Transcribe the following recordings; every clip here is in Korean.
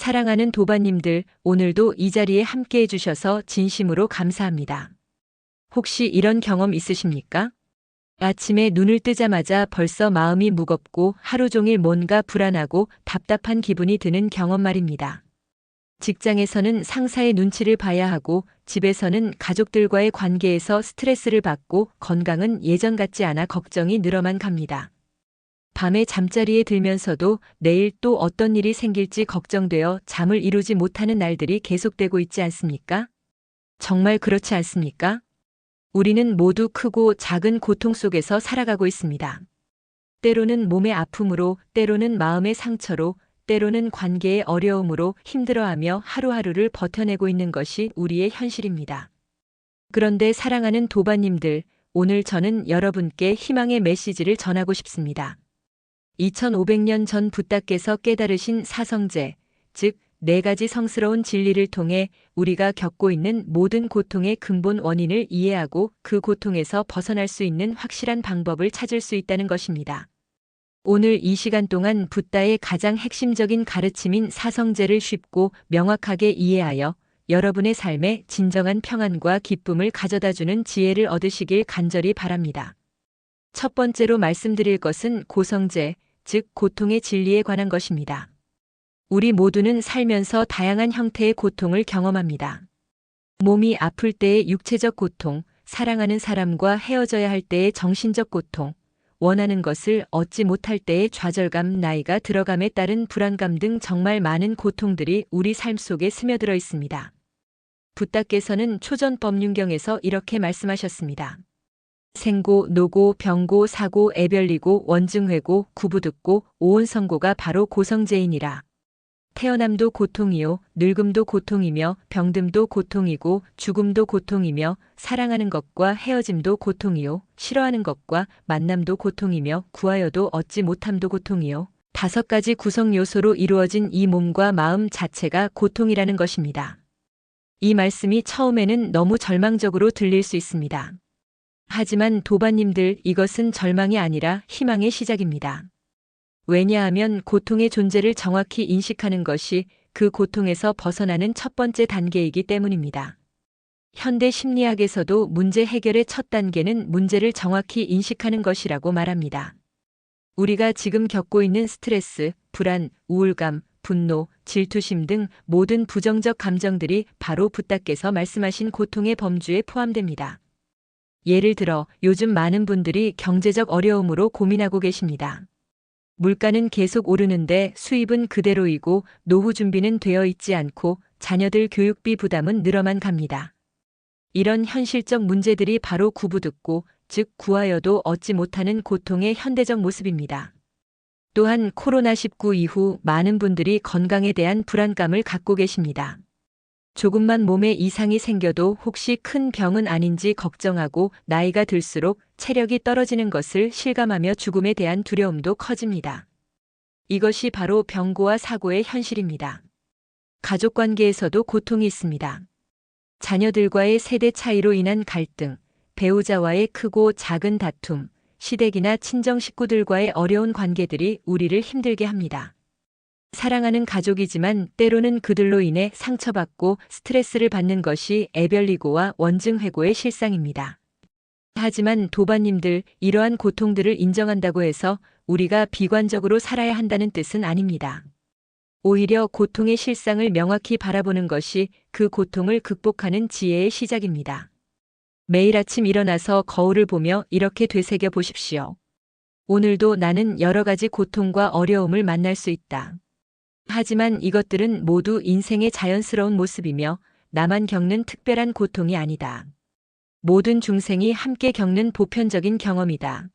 사랑하는 도반님들, 오늘도 이 자리에 함께 해주셔서 진심으로 감사합니다. 혹시 이런 경험 있으십니까? 아침에 눈을 뜨자마자 벌써 마음이 무겁고 하루 종일 뭔가 불안하고 답답한 기분이 드는 경험 말입니다. 직장에서는 상사의 눈치를 봐야 하고 집에서는 가족들과의 관계에서 스트레스를 받고 건강은 예전 같지 않아 걱정이 늘어만 갑니다. 밤에 잠자리에 들면서도 내일 또 어떤 일이 생길지 걱정되어 잠을 이루지 못하는 날들이 계속되고 있지 않습니까? 정말 그렇지 않습니까? 우리는 모두 크고 작은 고통 속에서 살아가고 있습니다. 때로는 몸의 아픔으로, 때로는 마음의 상처로, 때로는 관계의 어려움으로 힘들어하며 하루하루를 버텨내고 있는 것이 우리의 현실입니다. 그런데 사랑하는 도반님들, 오늘 저는 여러분께 희망의 메시지를 전하고 싶습니다. 2500년 전 붓다께서 깨달으신 사성제, 즉, 4가지 성스러운 진리를 통해 우리가 겪고 있는 모든 고통의 근본 원인을 이해하고 그 고통에서 벗어날 수 있는 확실한 방법을 찾을 수 있다는 것입니다. 오늘 이 시간 동안 붓다의 가장 핵심적인 가르침인 사성제를 쉽고 명확하게 이해하여 여러분의 삶에 진정한 평안과 기쁨을 가져다주는 지혜를 얻으시길 간절히 바랍니다. 첫 번째로 말씀드릴 것은 고성제, 즉 고통의 진리에 관한 것입니다. 우리 모두는 살면서 다양한 형태의 고통을 경험합니다. 몸이 아플 때의 육체적 고통, 사랑하는 사람과 헤어져야 할 때의 정신적 고통, 원하는 것을 얻지 못할 때의 좌절감, 나이가 들어감에 따른 불안감 등 정말 많은 고통들이 우리 삶 속에 스며들어 있습니다. 붓다께서는 초전법륜경에서 이렇게 말씀하셨습니다. 생고, 노고, 병고, 사고, 애별리고, 원증회고, 구부듣고, 오온성고가 바로 고성제이니라. 태어남도 고통이요, 늙음도 고통이며, 병듦도 고통이고, 죽음도 고통이며, 사랑하는 것과 헤어짐도 고통이요, 싫어하는 것과 만남도 고통이며, 구하여도 얻지 못함도 고통이요. 5가지 구성 요소로 이루어진 이 몸과 마음 자체가 고통이라는 것입니다. 이 말씀이 처음에는 너무 절망적으로 들릴 수 있습니다. 하지만 도반님들, 이것은 절망이 아니라 희망의 시작입니다. 왜냐하면 고통의 존재를 정확히 인식하는 것이 그 고통에서 벗어나는 첫 번째 단계이기 때문입니다. 현대 심리학에서도 문제 해결의 첫 단계는 문제를 정확히 인식하는 것이라고 말합니다. 우리가 지금 겪고 있는 스트레스, 불안, 우울감, 분노, 질투심 등 모든 부정적 감정들이 바로 붓다께서 말씀하신 고통의 범주에 포함됩니다. 예를 들어 요즘 많은 분들이 경제적 어려움으로 고민하고 계십니다. 물가는 계속 오르는데 수입은 그대로이고 노후 준비는 되어 있지 않고 자녀들 교육비 부담은 늘어만 갑니다. 이런 현실적 문제들이 바로 구부듣고, 즉 구하여도 얻지 못하는 고통의 현대적 모습입니다. 또한 코로나19 이후 많은 분들이 건강에 대한 불안감을 갖고 계십니다. 조금만 몸에 이상이 생겨도 혹시 큰 병은 아닌지 걱정하고 나이가 들수록 체력이 떨어지는 것을 실감하며 죽음에 대한 두려움도 커집니다. 이것이 바로 병고와 사고의 현실입니다. 가족 관계에서도 고통이 있습니다. 자녀들과의 세대 차이로 인한 갈등, 배우자와의 크고 작은 다툼, 시댁이나 친정 식구들과의 어려운 관계들이 우리를 힘들게 합니다. 사랑하는 가족이지만 때로는 그들로 인해 상처받고 스트레스를 받는 것이 애별리고와 원증회고의 실상입니다. 하지만 도반님들, 이러한 고통들을 인정한다고 해서 우리가 비관적으로 살아야 한다는 뜻은 아닙니다. 오히려 고통의 실상을 명확히 바라보는 것이 그 고통을 극복하는 지혜의 시작입니다. 매일 아침 일어나서 거울을 보며 이렇게 되새겨 보십시오. 오늘도 나는 여러 가지 고통과 어려움을 만날 수 있다. 하지만 이것들은 모두 인생의 자연스러운 모습이며 나만 겪는 특별한 고통이 아니다. 모든 중생이 함께 겪는 보편적인 경험이다.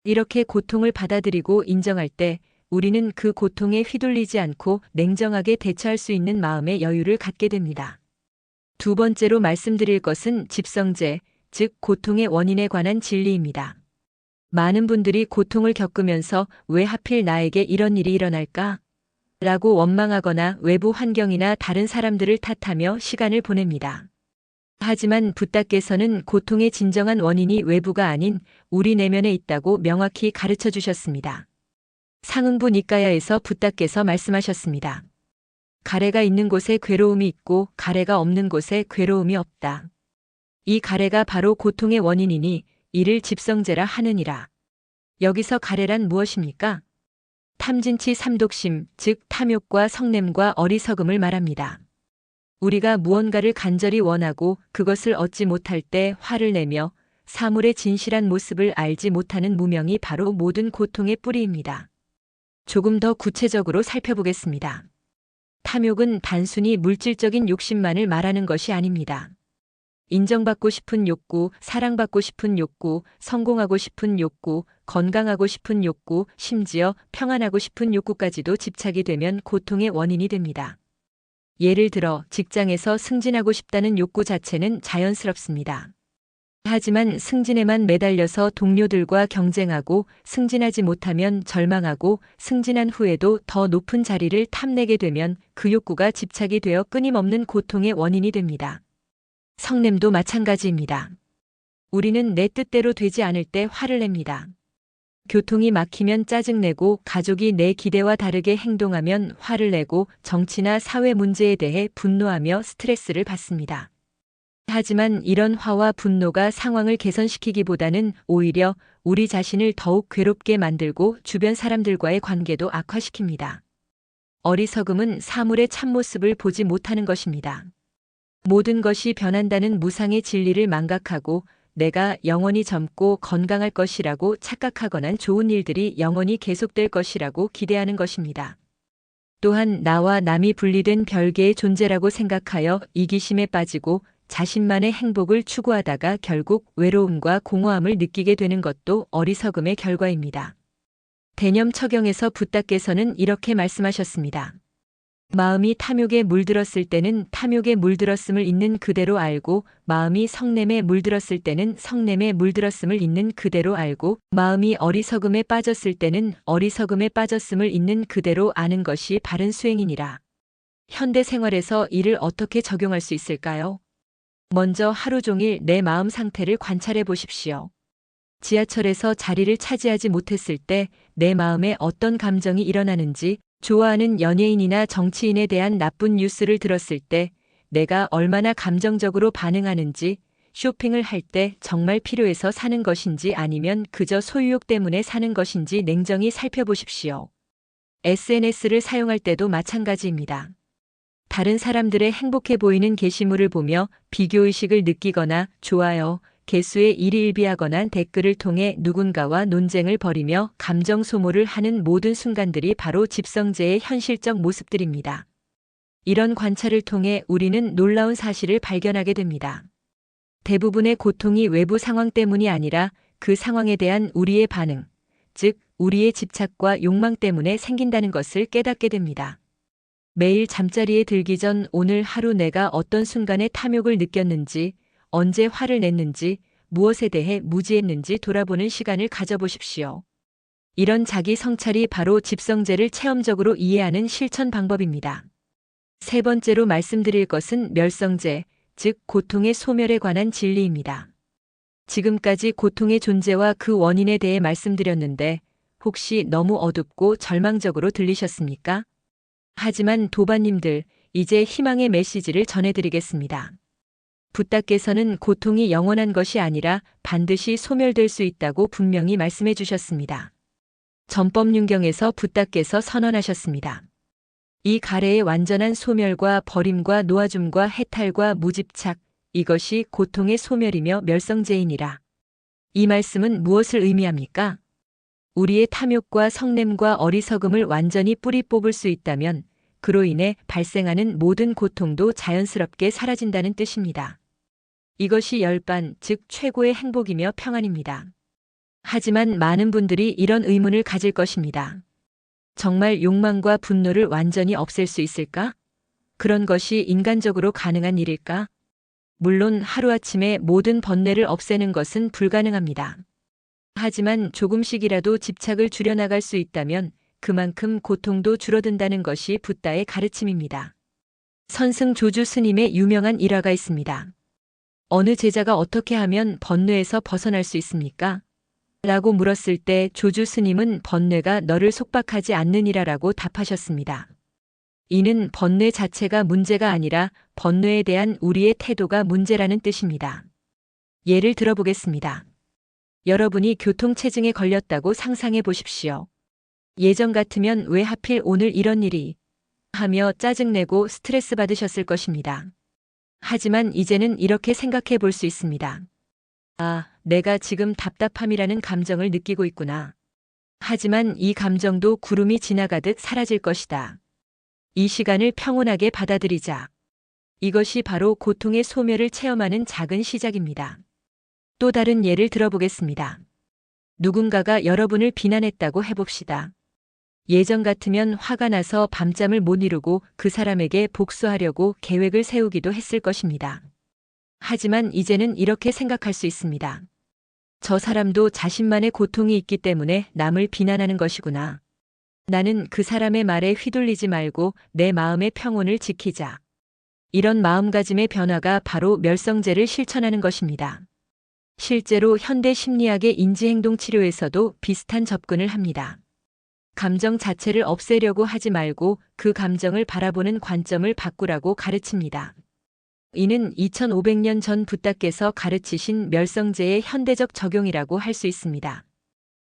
이렇게 고통을 받아들이고 인정할 때 우리는 그 고통에 휘둘리지 않고 냉정하게 대처할 수 있는 마음의 여유를 갖게 됩니다. 두 번째로 말씀드릴 것은 집성제, 즉 고통의 원인에 관한 진리입니다. 많은 분들이 고통을 겪으면서 왜 하필 나에게 이런 일이 일어날까? 라고 원망하거나 외부 환경이나 다른 사람들을 탓하며 시간을 보냅니다. 하지만 붓다께서는 고통의 진정한 원인이 외부가 아닌 우리 내면에 있다고 명확히 가르쳐 주셨습니다. 상응부 니까야에서 붓다께서 말씀하셨습니다. 가래가 있는 곳에 괴로움이 있고 가래가 없는 곳에 괴로움이 없다. 이 가래가 바로 고통의 원인이니 이를 집성제라 하느니라. 여기서 가래란 무엇입니까? 탐진치 삼독심, 즉 탐욕과 성냄과 어리석음을 말합니다. 우리가 무언가를 간절히 원하고 그것을 얻지 못할 때 화를 내며 사물의 진실한 모습을 알지 못하는 무명이 바로 모든 고통의 뿌리입니다. 조금 더 구체적으로 살펴보겠습니다. 탐욕은 단순히 물질적인 욕심만을 말하는 것이 아닙니다. 인정받고 싶은 욕구, 사랑받고 싶은 욕구, 성공하고 싶은 욕구, 건강하고 싶은 욕구, 심지어 평안하고 싶은 욕구까지도 집착이 되면 고통의 원인이 됩니다. 예를 들어 직장에서 승진하고 싶다는 욕구 자체는 자연스럽습니다. 하지만 승진에만 매달려서 동료들과 경쟁하고 승진하지 못하면 절망하고 승진한 후에도 더 높은 자리를 탐내게 되면 그 욕구가 집착이 되어 끊임없는 고통의 원인이 됩니다. 성냄도 마찬가지입니다. 우리는 내 뜻대로 되지 않을 때 화를 냅니다. 교통이 막히면 짜증내고 가족이 내 기대와 다르게 행동하면 화를 내고 정치나 사회 문제에 대해 분노하며 스트레스를 받습니다. 하지만 이런 화와 분노가 상황을 개선시키기보다는 오히려 우리 자신을 더욱 괴롭게 만들고 주변 사람들과의 관계도 악화시킵니다. 어리석음은 사물의 참모습을 보지 못하는 것입니다. 모든 것이 변한다는 무상의 진리를 망각하고 내가 영원히 젊고 건강할 것이라고 착각하거나 좋은 일들이 영원히 계속될 것이라고 기대하는 것입니다. 또한 나와 남이 분리된 별개의 존재라고 생각하여 이기심에 빠지고 자신만의 행복을 추구하다가 결국 외로움과 공허함을 느끼게 되는 것도 어리석음의 결과입니다. 대념 처경에서 붓다께서는 이렇게 말씀하셨습니다. 마음이 탐욕에 물들었을 때는 탐욕에 물들었음을 있는 그대로 알고 마음이 성냄에 물들었을 때는 성냄에 물들었음을 있는 그대로 알고 마음이 어리석음에 빠졌을 때는 어리석음에 빠졌음을 있는 그대로 아는 것이 바른 수행이니라. 현대 생활에서 이를 어떻게 적용할 수 있을까요? 먼저 하루 종일 내 마음 상태를 관찰해 보십시오. 지하철에서 자리를 차지하지 못했을 때 내 마음에 어떤 감정이 일어나는지, 좋아하는 연예인이나 정치인에 대한 나쁜 뉴스를 들었을 때 내가 얼마나 감정적으로 반응하는지, 쇼핑을 할 때 정말 필요해서 사는 것인지 아니면 그저 소유욕 때문에 사는 것인지 냉정히 살펴보십시오. SNS를 사용할 때도 마찬가지입니다. 다른 사람들의 행복해 보이는 게시물을 보며 비교의식을 느끼거나 좋아요, 개수에 일희일비하거나 댓글을 통해 누군가와 논쟁을 벌이며 감정 소모를 하는 모든 순간들이 바로 집성제의 현실적 모습들입니다. 이런 관찰을 통해 우리는 놀라운 사실을 발견하게 됩니다. 대부분의 고통이 외부 상황 때문이 아니라 그 상황에 대한 우리의 반응, 즉 우리의 집착과 욕망 때문에 생긴다는 것을 깨닫게 됩니다. 매일 잠자리에 들기 전 오늘 하루 내가 어떤 순간에 탐욕을 느꼈는지, 언제 화를 냈는지, 무엇에 대해 무지했는지 돌아보는 시간을 가져보십시오. 이런 자기 성찰이 바로 집성제를 체험적으로 이해하는 실천 방법입니다. 세 번째로 말씀드릴 것은 멸성제, 즉 고통의 소멸에 관한 진리입니다. 지금까지 고통의 존재와 그 원인에 대해 말씀드렸는데 혹시 너무 어둡고 절망적으로 들리셨습니까? 하지만 도반님들, 이제 희망의 메시지를 전해드리겠습니다. 붓다께서는 고통이 영원한 것이 아니라 반드시 소멸될 수 있다고 분명히 말씀해 주셨습니다. 전법윤경에서 붓다께서 선언하셨습니다. 이 가래의 완전한 소멸과 버림과 놓아줌과 해탈과 무집착, 이것이 고통의 소멸이며 멸성제이니라. 이 말씀은 무엇을 의미합니까? 우리의 탐욕과 성냄과 어리석음을 완전히 뿌리 뽑을 수 있다면 그로 인해 발생하는 모든 고통도 자연스럽게 사라진다는 뜻입니다. 이것이 열반, 즉 최고의 행복이며 평안입니다. 하지만 많은 분들이 이런 의문을 가질 것입니다. 정말 욕망과 분노를 완전히 없앨 수 있을까? 그런 것이 인간적으로 가능한 일일까? 물론 하루아침에 모든 번뇌를 없애는 것은 불가능합니다. 하지만 조금씩이라도 집착을 줄여나갈 수 있다면 그만큼 고통도 줄어든다는 것이 붓다의 가르침입니다. 선승 조주 스님의 유명한 일화가 있습니다. 어느 제자가 어떻게 하면 번뇌에서 벗어날 수 있습니까? 라고 물었을 때 조주 스님은 번뇌가 너를 속박하지 않느니라라고 답하셨습니다. 이는 번뇌 자체가 문제가 아니라 번뇌에 대한 우리의 태도가 문제라는 뜻입니다. 예를 들어보겠습니다. 여러분이 교통체증에 걸렸다고 상상해 보십시오. 예전 같으면 왜 하필 오늘 이런 일이 하며 짜증내고 스트레스 받으셨을 것입니다. 하지만 이제는 이렇게 생각해 볼 수 있습니다. 아, 내가 지금 답답함이라는 감정을 느끼고 있구나. 하지만 이 감정도 구름이 지나가듯 사라질 것이다. 이 시간을 평온하게 받아들이자. 이것이 바로 고통의 소멸을 체험하는 작은 시작입니다. 또 다른 예를 들어보겠습니다. 누군가가 여러분을 비난했다고 해봅시다. 예전 같으면 화가 나서 밤잠을 못 이루고 그 사람에게 복수하려고 계획을 세우기도 했을 것입니다. 하지만 이제는 이렇게 생각할 수 있습니다. 저 사람도 자신만의 고통이 있기 때문에 남을 비난하는 것이구나. 나는 그 사람의 말에 휘둘리지 말고 내 마음의 평온을 지키자. 이런 마음가짐의 변화가 바로 멸성제를 실천하는 것입니다. 실제로 현대 심리학의 인지행동 치료에서도 비슷한 접근을 합니다. 감정 자체를 없애려고 하지 말고 그 감정을 바라보는 관점을 바꾸라고 가르칩니다. 이는 2500년 전 부다께서 가르치신 멸성제의 현대적 적용이라고 할 수 있습니다.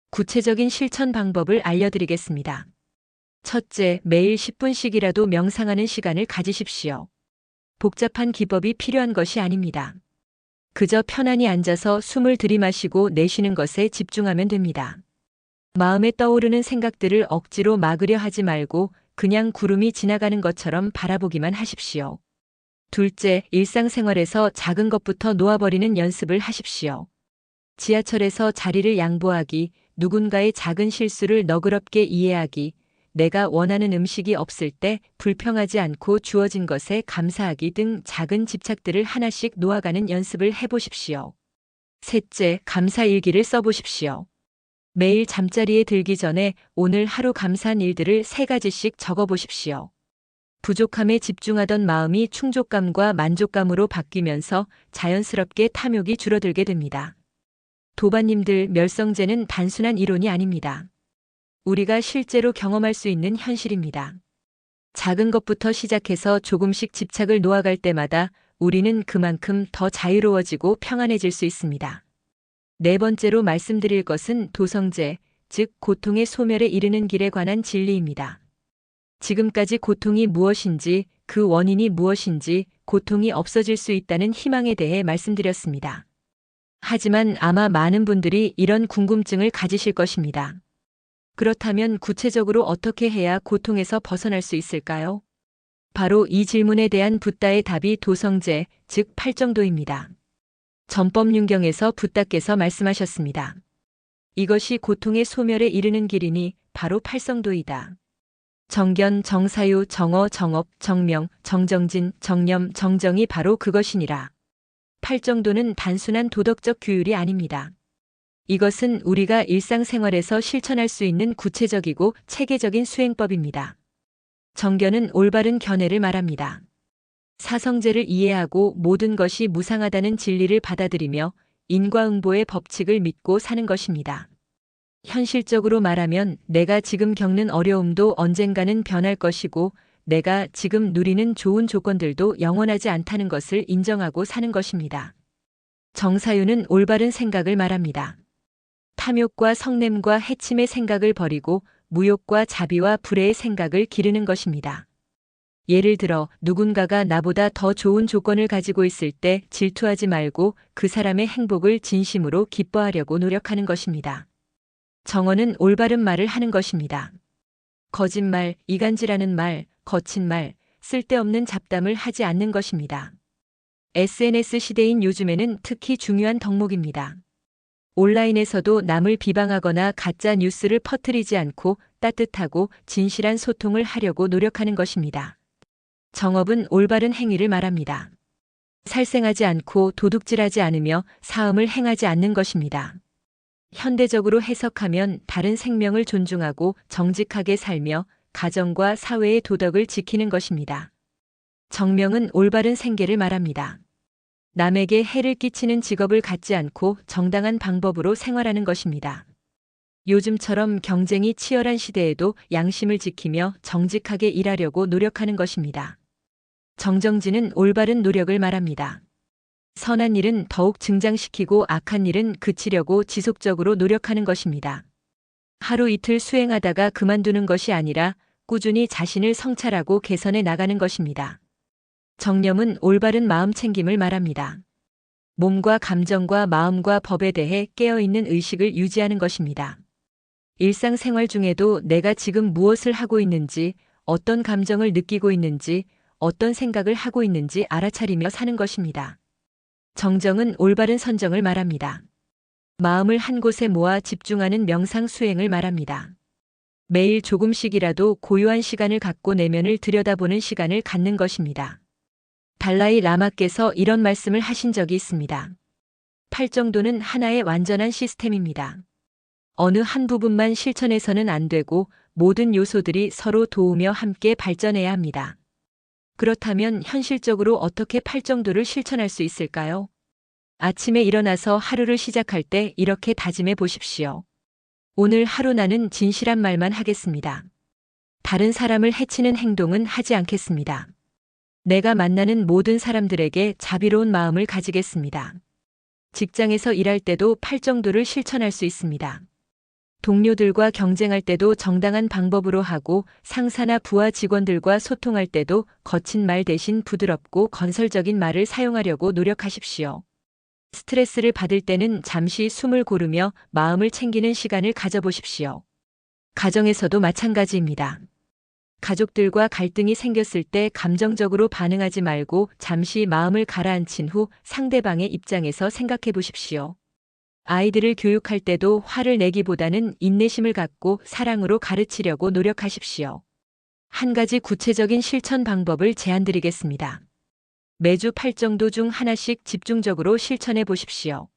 구체적인 실천 방법을 알려드리겠습니다. 첫째, 매일 10분씩이라도 명상하는 시간을 가지십시오. 복잡한 기법이 필요한 것이 아닙니다. 그저 편안히 앉아서 숨을 들이마시고 내쉬는 것에 집중하면 됩니다. 마음에 떠오르는 생각들을 억지로 막으려 하지 말고 그냥 구름이 지나가는 것처럼 바라보기만 하십시오. 둘째, 일상생활에서 작은 것부터 놓아버리는 연습을 하십시오. 지하철에서 자리를 양보하기, 누군가의 작은 실수를 너그럽게 이해하기, 내가 원하는 음식이 없을 때 불평하지 않고 주어진 것에 감사하기 등 작은 집착들을 하나씩 놓아가는 연습을 해보십시오. 셋째, 감사일기를 써보십시오. 매일 잠자리에 들기 전에 오늘 하루 감사한 일들을 3가지씩 적어보십시오. 부족함에 집중하던 마음이 충족감과 만족감으로 바뀌면서 자연스럽게 탐욕이 줄어들게 됩니다. 도반님들, 멸성제는 단순한 이론이 아닙니다. 우리가 실제로 경험할 수 있는 현실입니다. 작은 것부터 시작해서 조금씩 집착을 놓아갈 때마다 우리는 그만큼 더 자유로워지고 평안해질 수 있습니다. 네 번째로 말씀드릴 것은 도성제, 즉 고통의 소멸에 이르는 길에 관한 진리입니다. 지금까지 고통이 무엇인지, 그 원인이 무엇인지, 고통이 없어질 수 있다는 희망에 대해 말씀드렸습니다. 하지만 아마 많은 분들이 이런 궁금증을 가지실 것입니다. 그렇다면 구체적으로 어떻게 해야 고통에서 벗어날 수 있을까요? 바로 이 질문에 대한 붓다의 답이 도성제, 즉 팔정도입니다. 전법윤경에서 붓다께서 말씀하셨습니다. 이것이 고통의 소멸에 이르는 길이니 바로 팔성도이다. 정견, 정사유, 정어, 정업, 정명, 정정진, 정념, 정정이 바로 그것이니라. 팔정도는 단순한 도덕적 규율이 아닙니다. 이것은 우리가 일상생활에서 실천할 수 있는 구체적이고 체계적인 수행법입니다. 정견은 올바른 견해를 말합니다. 사성제를 이해하고 모든 것이 무상하다는 진리를 받아들이며 인과응보의 법칙을 믿고 사는 것입니다. 현실적으로 말하면 내가 지금 겪는 어려움도 언젠가는 변할 것이고 내가 지금 누리는 좋은 조건들도 영원하지 않다는 것을 인정하고 사는 것입니다. 정사유는 올바른 생각을 말합니다. 탐욕과 성냄과 해침의 생각을 버리고 무욕과 자비와 불의의 생각을 기르는 것입니다. 예를 들어 누군가가 나보다 더 좋은 조건을 가지고 있을 때 질투하지 말고 그 사람의 행복을 진심으로 기뻐하려고 노력하는 것입니다. 정언은 올바른 말을 하는 것입니다. 거짓말, 이간질하는 말, 거친 말, 쓸데없는 잡담을 하지 않는 것입니다. SNS 시대인 요즘에는 특히 중요한 덕목입니다. 온라인에서도 남을 비방하거나 가짜 뉴스를 퍼뜨리지 않고 따뜻하고 진실한 소통을 하려고 노력하는 것입니다. 정업은 올바른 행위를 말합니다. 살생하지 않고 도둑질하지 않으며 사음을 행하지 않는 것입니다. 현대적으로 해석하면 다른 생명을 존중하고 정직하게 살며 가정과 사회의 도덕을 지키는 것입니다. 정명은 올바른 생계를 말합니다. 남에게 해를 끼치는 직업을 갖지 않고 정당한 방법으로 생활하는 것입니다. 요즘처럼 경쟁이 치열한 시대에도 양심을 지키며 정직하게 일하려고 노력하는 것입니다. 정정진은 올바른 노력을 말합니다. 선한 일은 더욱 증장시키고 악한 일은 그치려고 지속적으로 노력하는 것입니다. 하루 이틀 수행하다가 그만두는 것이 아니라 꾸준히 자신을 성찰하고 개선해 나가는 것입니다. 정념은 올바른 마음 챙김을 말합니다. 몸과 감정과 마음과 법에 대해 깨어있는 의식을 유지하는 것입니다. 일상생활 중에도 내가 지금 무엇을 하고 있는지, 어떤 감정을 느끼고 있는지, 어떤 생각을 하고 있는지 알아차리며 사는 것입니다. 정정은 올바른 선정을 말합니다. 마음을 한 곳에 모아 집중하는 명상 수행을 말합니다. 매일 조금씩이라도 고요한 시간을 갖고 내면을 들여다보는 시간을 갖는 것입니다. 달라이 라마께서 이런 말씀을 하신 적이 있습니다. 팔정도는 하나의 완전한 시스템입니다. 어느 한 부분만 실천해서는 안 되고 모든 요소들이 서로 도우며 함께 발전해야 합니다. 그렇다면 현실적으로 어떻게 팔정도를 실천할 수 있을까요? 아침에 일어나서 하루를 시작할 때 이렇게 다짐해 보십시오. 오늘 하루 나는 진실한 말만 하겠습니다. 다른 사람을 해치는 행동은 하지 않겠습니다. 내가 만나는 모든 사람들에게 자비로운 마음을 가지겠습니다. 직장에서 일할 때도 팔정도를 실천할 수 있습니다. 동료들과 경쟁할 때도 정당한 방법으로 하고 상사나 부하 직원들과 소통할 때도 거친 말 대신 부드럽고 건설적인 말을 사용하려고 노력하십시오. 스트레스를 받을 때는 잠시 숨을 고르며 마음을 챙기는 시간을 가져보십시오. 가정에서도 마찬가지입니다. 가족들과 갈등이 생겼을 때 감정적으로 반응하지 말고 잠시 마음을 가라앉힌 후 상대방의 입장에서 생각해 보십시오. 아이들을 교육할 때도 화를 내기보다는 인내심을 갖고 사랑으로 가르치려고 노력하십시오. 한 가지 구체적인 실천 방법을 제안드리겠습니다. 매주 팔정도 중 하나씩 집중적으로 실천해 보십시오.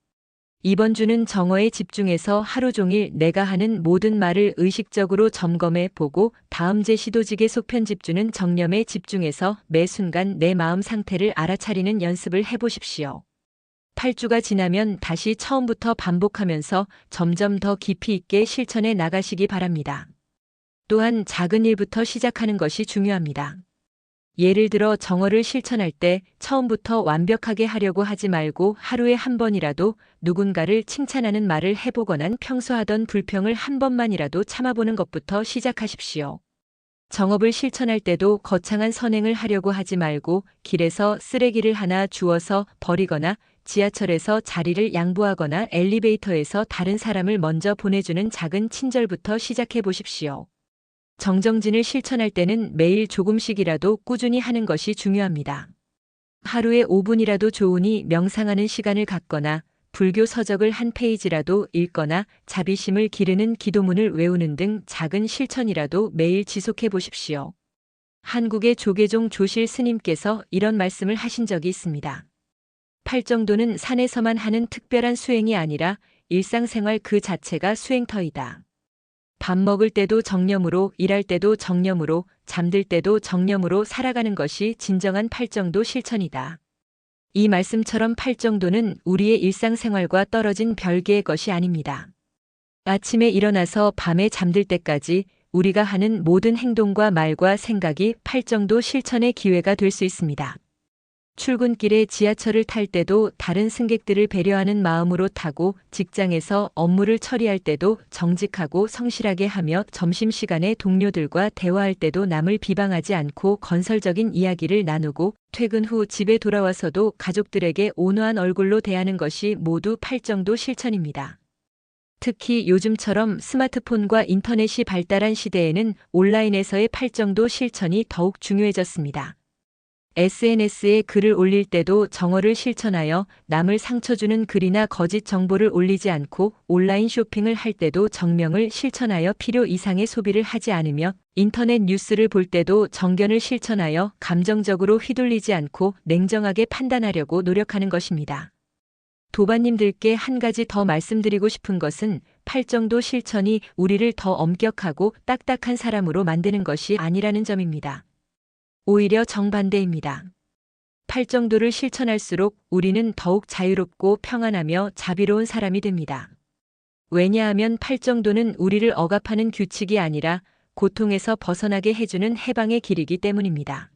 이번 주는 정어에 집중해서 하루 종일 내가 하는 모든 말을 의식적으로 점검해 보고 다음 제시도직의 속편집주는 정념에 집중해서 매 순간 내 마음 상태를 알아차리는 연습을 해보십시오. 8주가 지나면 다시 처음부터 반복하면서 점점 더 깊이 있게 실천해 나가시기 바랍니다. 또한 작은 일부터 시작하는 것이 중요합니다. 예를 들어 정어를 실천할 때 처음부터 완벽하게 하려고 하지 말고 하루에 한 번이라도 누군가를 칭찬하는 말을 해보거나 평소 하던 불평을 한 번만이라도 참아보는 것부터 시작하십시오. 정업을 실천할 때도 거창한 선행을 하려고 하지 말고 길에서 쓰레기를 하나 주워서 버리거나 지하철에서 자리를 양보하거나 엘리베이터에서 다른 사람을 먼저 보내주는 작은 친절부터 시작해 보십시오. 정정진을 실천할 때는 매일 조금씩이라도 꾸준히 하는 것이 중요합니다. 하루에 5분이라도 좋으니 명상하는 시간을 갖거나 불교 서적을 한 페이지라도 읽거나 자비심을 기르는 기도문을 외우는 등 작은 실천이라도 매일 지속해 보십시오. 한국의 조계종 조실 스님께서 이런 말씀을 하신 적이 있습니다. 팔정도는 산에서만 하는 특별한 수행이 아니라 일상생활 그 자체가 수행터이다. 밥 먹을 때도 정념으로, 일할 때도 정념으로, 잠들 때도 정념으로 살아가는 것이 진정한 팔정도 실천이다. 이 말씀처럼 팔정도는 우리의 일상생활과 떨어진 별개의 것이 아닙니다. 아침에 일어나서 밤에 잠들 때까지 우리가 하는 모든 행동과 말과 생각이 팔정도 실천의 기회가 될 수 있습니다. 출근길에 지하철을 탈 때도 다른 승객들을 배려하는 마음으로 타고 직장에서 업무를 처리할 때도 정직하고 성실하게 하며 점심시간에 동료들과 대화할 때도 남을 비방하지 않고 건설적인 이야기를 나누고 퇴근 후 집에 돌아와서도 가족들에게 온화한 얼굴로 대하는 것이 모두 팔정도 실천입니다. 특히 요즘처럼 스마트폰과 인터넷이 발달한 시대에는 온라인에서의 팔정도 실천이 더욱 중요해졌습니다. SNS에 글을 올릴 때도 정어를 실천하여 남을 상처 주는 글이나 거짓 정보를 올리지 않고 온라인 쇼핑을 할 때도 정명을 실천하여 필요 이상의 소비를 하지 않으며 인터넷 뉴스를 볼 때도 정견을 실천하여 감정적으로 휘둘리지 않고 냉정하게 판단하려고 노력하는 것입니다. 도반님들께 한 가지 더 말씀드리고 싶은 것은 팔정도 실천이 우리를 더 엄격하고 딱딱한 사람으로 만드는 것이 아니라는 점입니다. 오히려 정반대입니다. 팔정도를 실천할수록 우리는 더욱 자유롭고 평안하며 자비로운 사람이 됩니다. 왜냐하면 팔정도는 우리를 억압하는 규칙이 아니라 고통에서 벗어나게 해주는 해방의 길이기 때문입니다.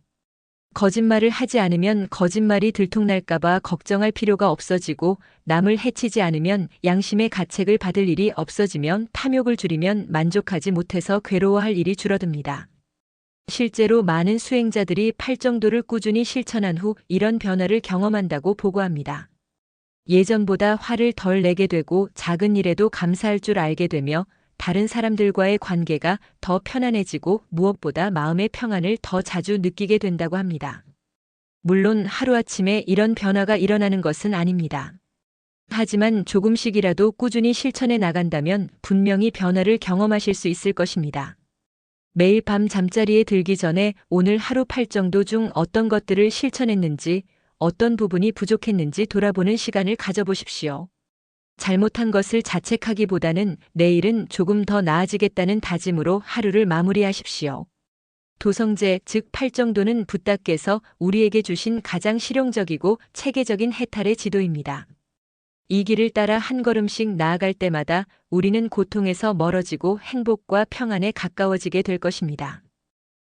거짓말을 하지 않으면 거짓말이 들통날까봐 걱정할 필요가 없어지고, 남을 해치지 않으면 양심의 가책을 받을 일이 없어지면, 탐욕을 줄이면 만족하지 못해서 괴로워할 일이 줄어듭니다. 실제로 많은 수행자들이 팔정도를 꾸준히 실천한 후 이런 변화를 경험한다고 보고합니다. 예전보다 화를 덜 내게 되고 작은 일에도 감사할 줄 알게 되며, 다른 사람들과의 관계가 더 편안해지고 무엇보다 마음의 평안을 더 자주 느끼게 된다고 합니다. 물론 하루아침에 이런 변화가 일어나는 것은 아닙니다. 하지만 조금씩이라도 꾸준히 실천해 나간다면 분명히 변화를 경험하실 수 있을 것입니다. 매일 밤 잠자리에 들기 전에 오늘 하루 팔정도 중 어떤 것들을 실천했는지, 어떤 부분이 부족했는지 돌아보는 시간을 가져보십시오. 잘못한 것을 자책하기보다는 내일은 조금 더 나아지겠다는 다짐으로 하루를 마무리하십시오. 도성제, 즉 팔정도는 붓다께서 우리에게 주신 가장 실용적이고 체계적인 해탈의 지도입니다. 이 길을 따라 한 걸음씩 나아갈 때마다 우리는 고통에서 멀어지고 행복과 평안에 가까워지게 될 것입니다.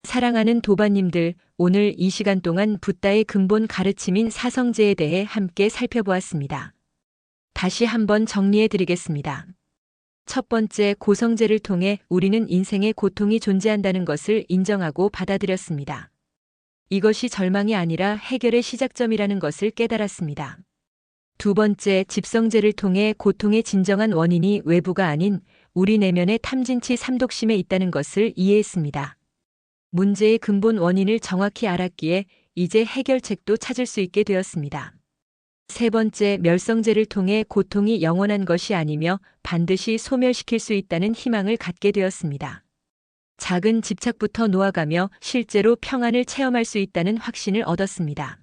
사랑하는 도반님들, 오늘 이 시간 동안 붓다의 근본 가르침인 사성제에 대해 함께 살펴보았습니다. 다시 한번 정리해 드리겠습니다. 첫 번째, 고성제를 통해 우리는 인생의 고통이 존재한다는 것을 인정하고 받아들였습니다. 이것이 절망이 아니라 해결의 시작점이라는 것을 깨달았습니다. 두 번째, 집성제를 통해 고통의 진정한 원인이 외부가 아닌 우리 내면의 탐진치 삼독심에 있다는 것을 이해했습니다. 문제의 근본 원인을 정확히 알았기에 이제 해결책도 찾을 수 있게 되었습니다. 세 번째, 멸성제를 통해 고통이 영원한 것이 아니며 반드시 소멸시킬 수 있다는 희망을 갖게 되었습니다. 작은 집착부터 놓아가며 실제로 평안을 체험할 수 있다는 확신을 얻었습니다.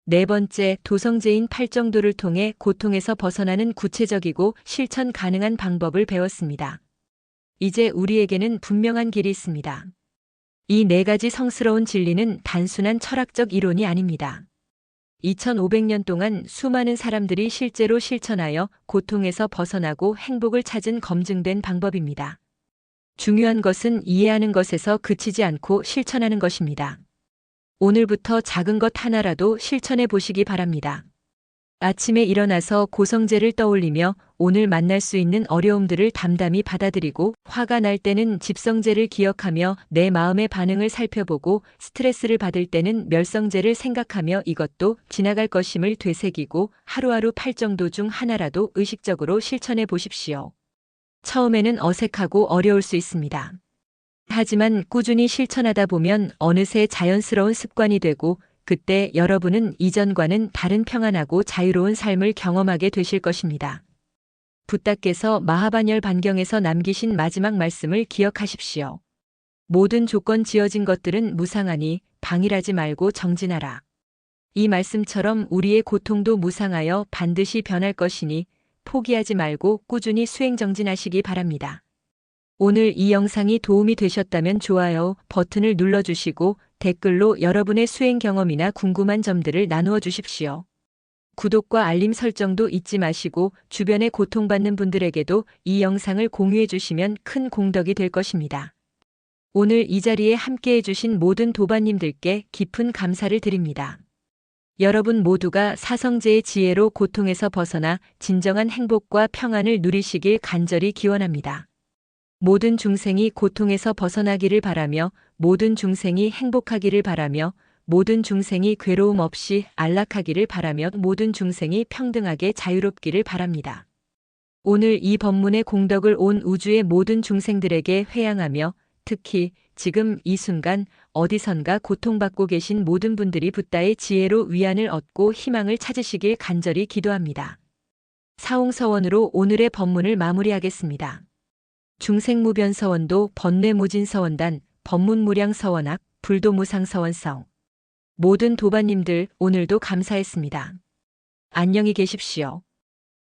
네 번째, 도성제인 팔정도를 통해 고통에서 벗어나는 구체적이고 실천 가능한 방법을 배웠습니다. 이제 우리에게는 분명한 길이 있습니다. 이 네 가지 성스러운 진리는 단순한 철학적 이론이 아닙니다. 2500년 동안 수많은 사람들이 실제로 실천하여 고통에서 벗어나고 행복을 찾은 검증된 방법입니다. 중요한 것은 이해하는 것에서 그치지 않고 실천하는 것입니다. 오늘부터 작은 것 하나라도 실천해 보시기 바랍니다. 아침에 일어나서 고성제를 떠올리며 오늘 만날 수 있는 어려움들을 담담히 받아들이고, 화가 날 때는 집성제를 기억하며 내 마음의 반응을 살펴보고, 스트레스를 받을 때는 멸성제를 생각하며 이것도 지나갈 것임을 되새기고 하루하루 팔정도 중 하나라도 의식적으로 실천해 보십시오. 처음에는 어색하고 어려울 수 있습니다. 하지만 꾸준히 실천하다 보면 어느새 자연스러운 습관이 되고, 그때 여러분은 이전과는 다른 평안하고 자유로운 삶을 경험하게 되실 것입니다. 붓다께서 마하반열 반경에서 남기신 마지막 말씀을 기억하십시오. 모든 조건 지어진 것들은 무상하니 방일하지 말고 정진하라. 이 말씀처럼 우리의 고통도 무상하여 반드시 변할 것이니 포기하지 말고 꾸준히 수행 정진하시기 바랍니다. 오늘 이 영상이 도움이 되셨다면 좋아요 버튼을 눌러주시고 댓글로 여러분의 수행 경험이나 궁금한 점들을 나누어 주십시오. 구독과 알림 설정도 잊지 마시고 주변에 고통받는 분들에게도 이 영상을 공유해 주시면 큰 공덕이 될 것입니다. 오늘 이 자리에 함께해 주신 모든 도반님들께 깊은 감사를 드립니다. 여러분 모두가 사성제의 지혜로 고통에서 벗어나 진정한 행복과 평안을 누리시길 간절히 기원합니다. 모든 중생이 고통에서 벗어나기를 바라며, 모든 중생이 행복하기를 바라며, 모든 중생이 괴로움 없이 안락하기를 바라며, 모든 중생이 평등하게 자유롭기를 바랍니다. 오늘 이 법문의 공덕을 온 우주의 모든 중생들에게 회양하며, 특히 지금 이 순간 어디선가 고통받고 계신 모든 분들이 붓다의 지혜로 위안을 얻고 희망을 찾으시길 간절히 기도합니다. 사홍서원으로 오늘의 법문을 마무리하겠습니다. 중생무변서원도 번뇌무진서원단 법문무량서원학 불도무상서원성. 모든 도반님들 오늘도 감사했습니다. 안녕히 계십시오.